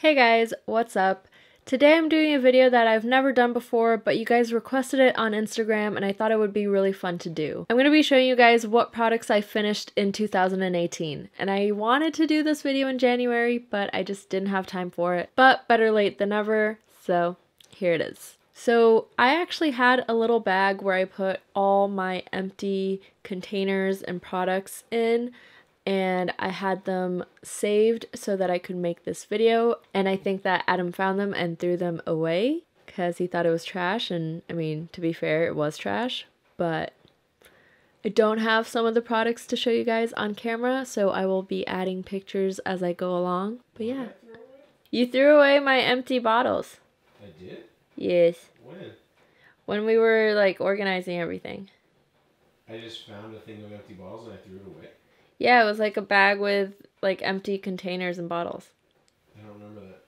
Hey guys, what's up? Today I'm doing a video that I've never done before, but you guys requested it on Instagram and I thought it would be really fun to do. I'm going to be showing you guys what products I finished in 2018. And I wanted to do this video in January, but I just didn't have time for it. But better late than never, so here it is. So I actually had a little bag where I put all my empty containers and products in, and I had them saved so that I could make this video. And I think that Adam found them and threw them away because he thought it was trash. And I mean, to be fair, it was trash, but I don't have some of the products to show you guys on camera, so I will be adding pictures as I go along. But yeah. You threw away my empty bottles. I did? Yes. When? When we were like organizing everything. I just found a thing of empty bottles and I threw it away? Yeah, it was like a bag with like empty containers and bottles. I don't remember that.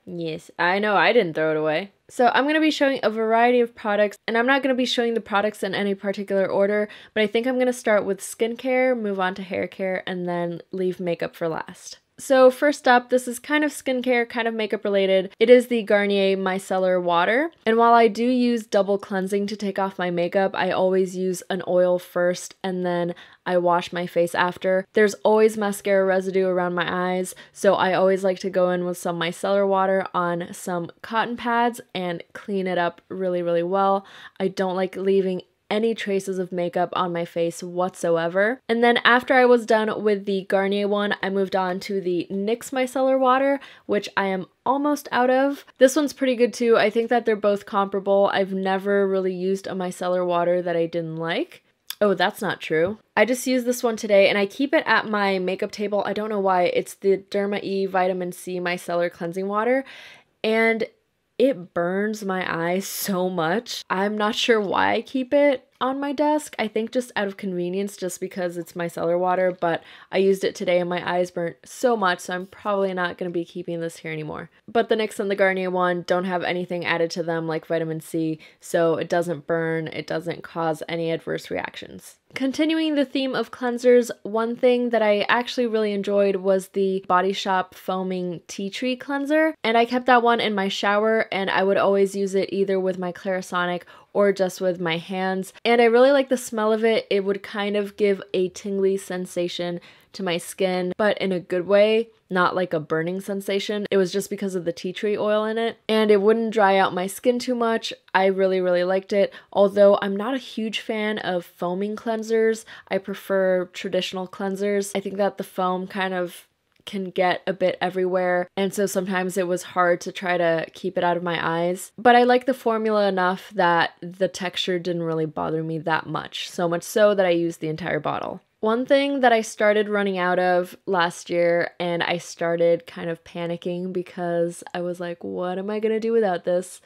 Yes, I know I didn't throw it away. So I'm going to be showing a variety of products, and I'm not going to be showing the products in any particular order, but I think I'm going to start with skincare, move on to hair care, and then leave makeup for last. So first up, this is kind of skincare, kind of makeup related. It is the Garnier Micellar Water. And while I do use double cleansing to take off my makeup, I always use an oil first and then I wash my face after. There's always mascara residue around my eyes, so I always like to go in with some micellar water on some cotton pads and clean it up really, really well. I don't like leaving any traces of makeup on my face whatsoever. And then after I was done with the Garnier one, I moved on to the NYX Micellar Water, which I am almost out of. This one's pretty good too. I think that they're both comparable. I've never really used a micellar water that I didn't like. Oh, that's not true. I just used this one today and I keep it at my makeup table. I don't know why. It's the Derma E Vitamin C Micellar Cleansing Water, and it burns my eyes so much. I'm not sure why I keep it on my desk. I think just out of convenience, just because it's micellar water, but I used it today and my eyes burnt so much, so I'm probably not going to be keeping this here anymore. But the NYX and the Garnier one don't have anything added to them like vitamin C, so it doesn't burn, it doesn't cause any adverse reactions. Continuing the theme of cleansers, one thing that I actually really enjoyed was the Bodyshop Foaming Tea Tree Cleanser, and I kept that one in my shower, and I would always use it either with my Clarisonic or just with my hands. And I really like the smell of it. It would kind of give a tingly sensation to my skin, but in a good way, not like a burning sensation. It was just because of the tea tree oil in it, and it wouldn't dry out my skin too much. I really, really liked it. Although I'm not a huge fan of foaming cleansers, I prefer traditional cleansers. I think that the foam kind of can get a bit everywhere, and so sometimes it was hard to try to keep it out of my eyes. But I like the formula enough that the texture didn't really bother me that much, so much so that I used the entire bottle. One thing that I started running out of last year, and I started kind of panicking because I was like, what am I gonna do without this?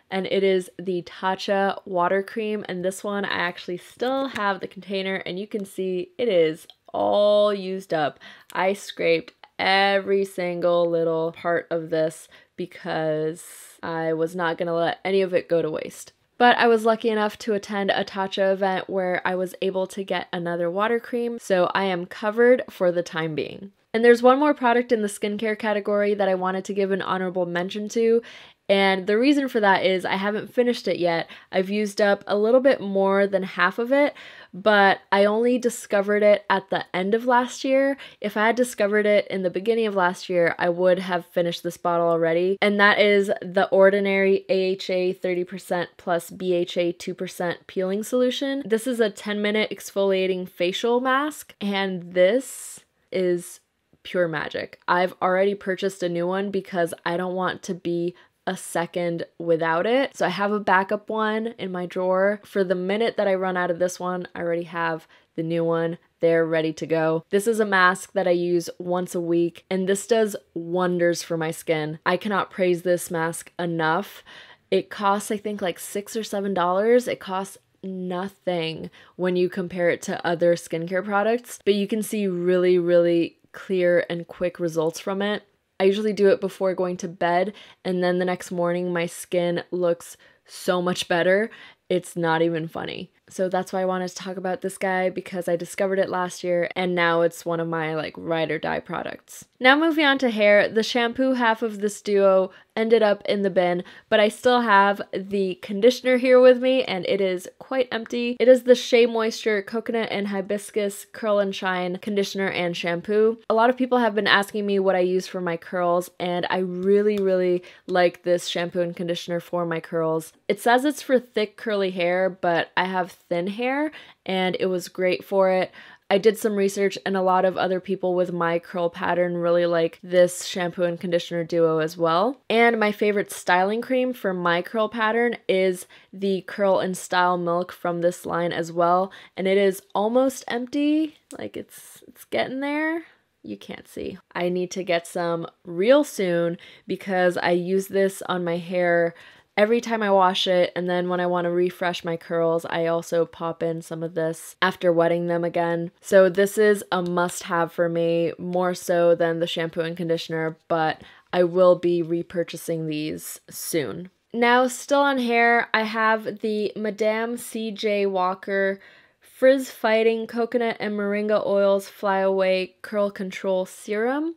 And it is the Tatcha water cream, and this one I actually still have the container, and you can see it is all used up. I scraped every single little part of this because I was not gonna let any of it go to waste. But I was lucky enough to attend a Tatcha event where I was able to get another water cream, so I am covered for the time being. And there's one more product in the skincare category that I wanted to give an honorable mention to, and the reason for that is I haven't finished it yet. I've used up a little bit more than half of it, but I only discovered it at the end of last year. If I had discovered it in the beginning of last year, I would have finished this bottle already, and that is the Ordinary AHA 30% plus BHA 2% peeling solution. This is a 10-minute exfoliating facial mask, and this is pure magic. I've already purchased a new one because I don't want to be a second without it. So I have a backup one in my drawer. For the minute that I run out of this one, I already have the new one there ready to go. This is a mask that I use once a week, and this does wonders for my skin. I cannot praise this mask enough. It costs, I think, like $6 or $7. It costs nothing when you compare it to other skincare products, but you can see really, really clear and quick results from it. I usually do it before going to bed, and then the next morning my skin looks so much better, It's not even funny. So that's why I wanted to talk about this guy, because I discovered it last year and now it's one of my like ride or die products. Now moving on to hair, the shampoo half of this duo ended up in the bin, but I still have the conditioner here with me and it is quite empty. It is the Shea Moisture Coconut and Hibiscus Curl and Shine Conditioner and Shampoo. A lot of people have been asking me what I use for my curls, and I really like this shampoo and conditioner for my curls. It says it's for thick curly hair, but I have thin hair and it was great for it. I did some research and a lot of other people with my curl pattern really like this shampoo and conditioner duo as well. And my favorite styling cream for my curl pattern is the Curl and Style Milk from this line as well. And it is almost empty, like it's getting there. You can't see. I need to get some real soon because I use this on my hair every time I wash it, and then when I want to refresh my curls, I also pop in some of this after wetting them again. So this is a must-have for me, more so than the shampoo and conditioner, but I will be repurchasing these soon. Now, still on hair, I have the Madame C.J. Walker Frizz Fighting Coconut and Moringa Oils Flyaway Curl Control Serum.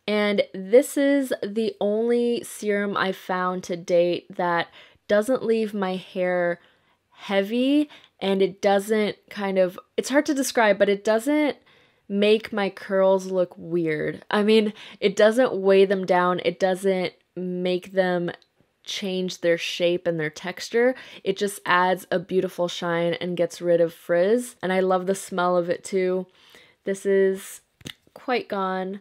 And this is the only serum I've found to date that doesn't leave my hair heavy, and it doesn't it's hard to describe, but it doesn't make my curls look weird. I mean, it doesn't weigh them down. It doesn't make them change their shape and their texture. It just adds a beautiful shine and gets rid of frizz. And I love the smell of it too. This is quite gone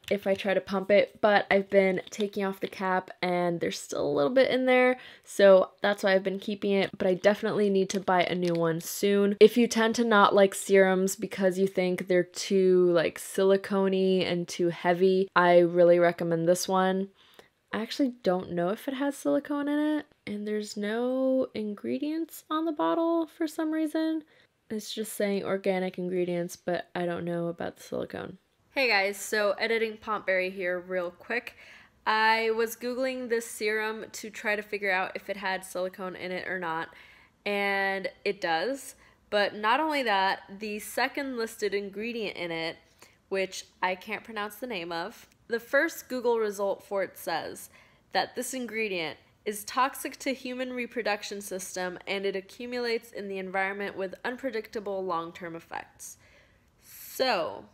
if I try to pump it, but I've been taking off the cap and there's still a little bit in there, so that's why I've been keeping it, but I definitely need to buy a new one soon. If you tend to not like serums because you think they're too like silicone-y and too heavy, I really recommend this one. I actually don't know if it has silicone in it, and there's no ingredients on the bottle for some reason. It's just saying organic ingredients, but I don't know about the silicone. Hey guys, so editing pompberry here real quick. I was Googling this serum to try to figure out if it had silicone in it or not, and it does. But not only that, the second listed ingredient in it, which I can't pronounce the name of, the first Google result for it says that this ingredient is toxic to human reproduction system and it accumulates in the environment with unpredictable long-term effects. So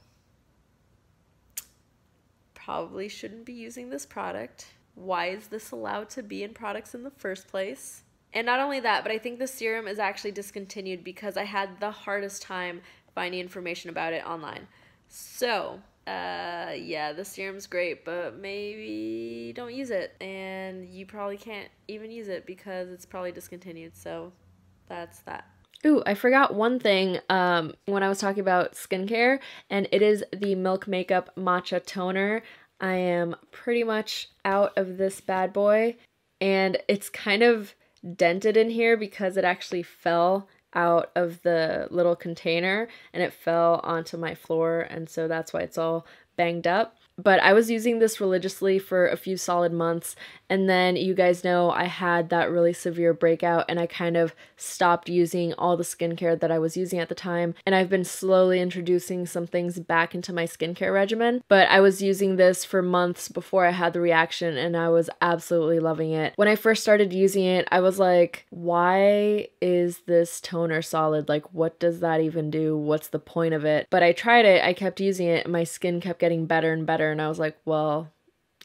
probably shouldn't be using this product. Why is this allowed to be in products in the first place? And not only that, but I think the serum is actually discontinued because I had the hardest time finding information about it online. So, yeah, the serum's great, but maybe don't use it. And you probably can't even use it because it's probably discontinued. So that's that. Ooh, I forgot one thing when I was talking about skincare, and it is the Milk Makeup Matcha Toner. I am pretty much out of this bad boy, and it's kind of dented in here because it actually fell out of the little container and it fell onto my floor, and so that's why it's all banged up. But I was using this religiously for a few solid months, and then you guys know I had that really severe breakout and I kind of stopped using all the skincare that I was using at the time, and I've been slowly introducing some things back into my skincare regimen. But I was using this for months before I had the reaction and I was absolutely loving it. When I first started using it, I was like, why is this toner solid? Like, what does that even do? What's the point of it? But I tried it, I kept using it, and my skin kept getting better and better. And I was like, well,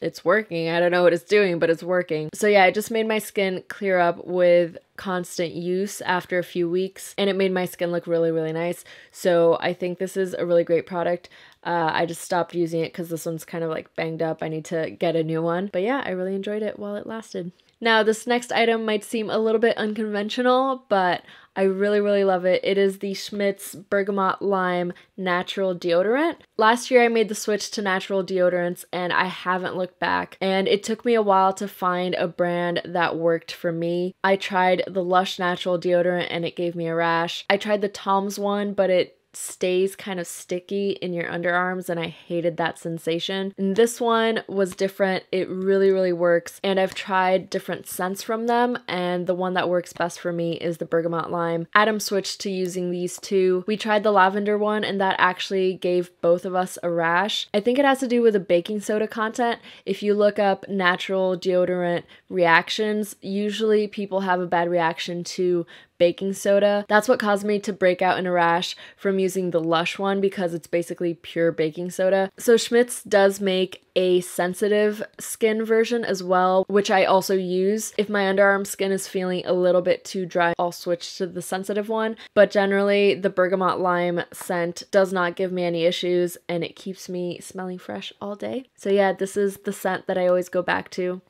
it's working. I don't know what it's doing, but it's working. So yeah, it just made my skin clear up with constant use after a few weeks, and it made my skin look really nice. So I think this is a really great product. I just stopped using it because this one's kind of like banged up. I need to get a new one. But yeah, I really enjoyed it while it lasted. Now, this next item might seem a little bit unconventional, but I really love it. It is the Schmidt's Bergamot Lime Natural Deodorant. Last year I made the switch to natural deodorants and I haven't looked back, and it took me a while to find a brand that worked for me. I tried the Lush Natural Deodorant and it gave me a rash. I tried the Tom's one, but it stays kind of sticky in your underarms, and I hated that sensation. And this one was different. It really, really works, and I've tried different scents from them, and the one that works best for me is the bergamot lime. Adam switched to using these two. We tried the lavender one, and that actually gave both of us a rash. I think it has to do with the baking soda content. If you look up natural deodorant reactions, usually people have a bad reaction to baking soda. That's what caused me to break out in a rash from using the Lush one, because it's basically pure baking soda. So Schmidt's does make a sensitive skin version as well, which I also use. If my underarm skin is feeling a little bit too dry, I'll switch to the sensitive one. But generally, the bergamot lime scent does not give me any issues, and it keeps me smelling fresh all day. So yeah, this is the scent that I always go back to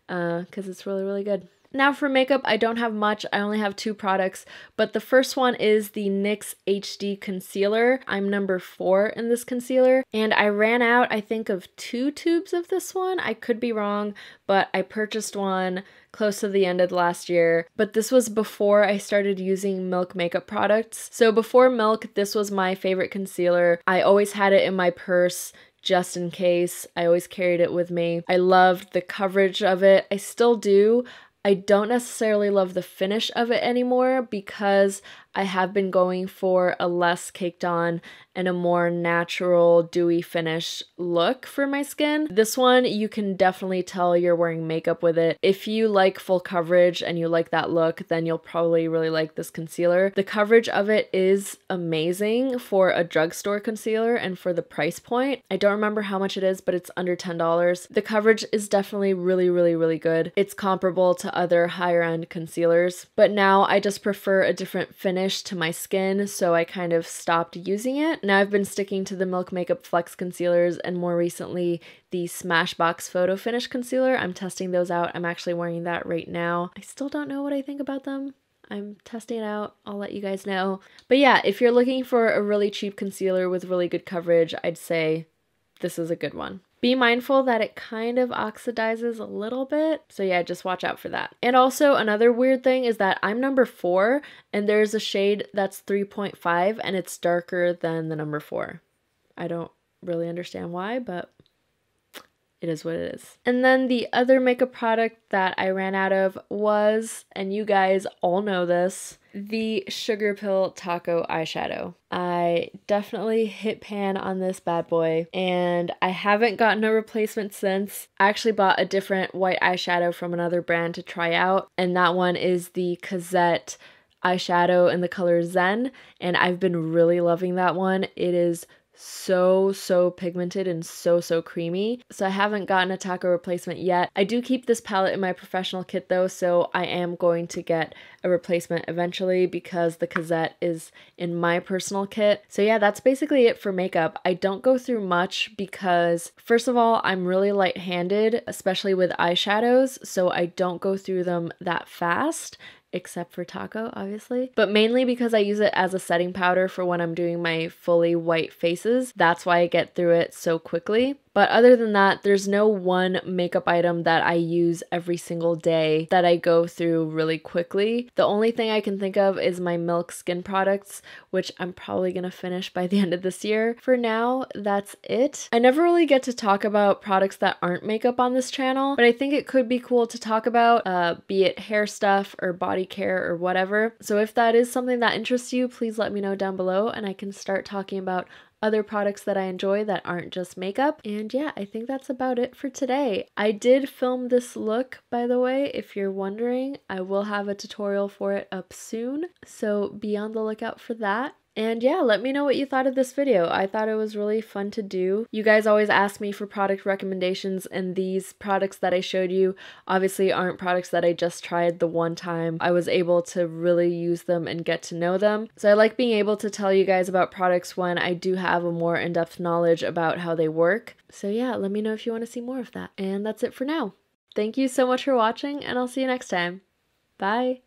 because it's really, really good. Now for makeup, I don't have much. I only have 2 products, but the first one is the NYX HD Concealer. I'm number 4 in this concealer, and I ran out, I think, of 2 tubes of this one. I could be wrong, but I purchased one close to the end of last year, but this was before I started using Milk makeup products. So before Milk, this was my favorite concealer. I always had it in my purse just in case. I always carried it with me. I loved the coverage of it. I still do. I don't necessarily love the finish of it anymore because I have been going for a less caked on and a more natural dewy finish look for my skin. This one, you can definitely tell you're wearing makeup with it. If you like full coverage and you like that look, then you'll probably really like this concealer. The coverage of it is amazing for a drugstore concealer and for the price point. I don't remember how much it is, but it's under $10. The coverage is definitely really, really, really good. It's comparable to other higher end concealers, but now I just prefer a different finish to my skin, so I kind of stopped using it. Now I've been sticking to the Milk Makeup Flex concealers, and more recently the Smashbox Photo Finish concealer. I'm testing those out. I'm actually wearing that right now. I still don't know what I think about them. I'm testing it out. I'll let you guys know. But yeah, if you're looking for a really cheap concealer with really good coverage, I'd say this is a good one. Be mindful that it kind of oxidizes a little bit. So yeah, just watch out for that. And also another weird thing is that I'm number 4 and there's a shade that's 3.5 and it's darker than the number 4. I don't really understand why, but it is what it is. And then the other makeup product that I ran out of was, and you guys all know this, the Sugar Pill Taco eyeshadow. I definitely hit pan on this bad boy, and I haven't gotten a replacement since. I actually bought a different white eyeshadow from another brand to try out, and that one is the Cosette eyeshadow in the color Zen, and I've been really loving that one. It is so pigmented and so creamy. So I haven't gotten a taco replacement yet. I do keep this palette in my professional kit though, so I am going to get a replacement eventually because the Cosette is in my personal kit. So yeah, that's basically it for makeup. I don't go through much because first of all, I'm really light-handed, especially with eyeshadows, so I don't go through them that fast. Except for taco, obviously. But mainly because I use it as a setting powder for when I'm doing my fully white faces. That's why I get through it so quickly. But other than that, there's no one makeup item that I use every single day that I go through really quickly. The only thing I can think of is my Milk skin products, which I'm probably gonna finish by the end of this year. For now, that's it. I never really get to talk about products that aren't makeup on this channel, but I think it could be cool to talk about, be it hair stuff or body care or whatever. So if that is something that interests you, please let me know down below and I can start talking about other products that I enjoy that aren't just makeup. And yeah, I think that's about it for today. I did film this look, by the way, if you're wondering. I will have a tutorial for it up soon, so be on the lookout for that. And yeah, let me know what you thought of this video. I thought it was really fun to do. You guys always ask me for product recommendations, and these products that I showed you obviously aren't products that I just tried the one time. I was able to really use them and get to know them. So I like being able to tell you guys about products when I do have a more in-depth knowledge about how they work. So yeah, let me know if you want to see more of that. And that's it for now. Thank you so much for watching, and I'll see you next time. Bye!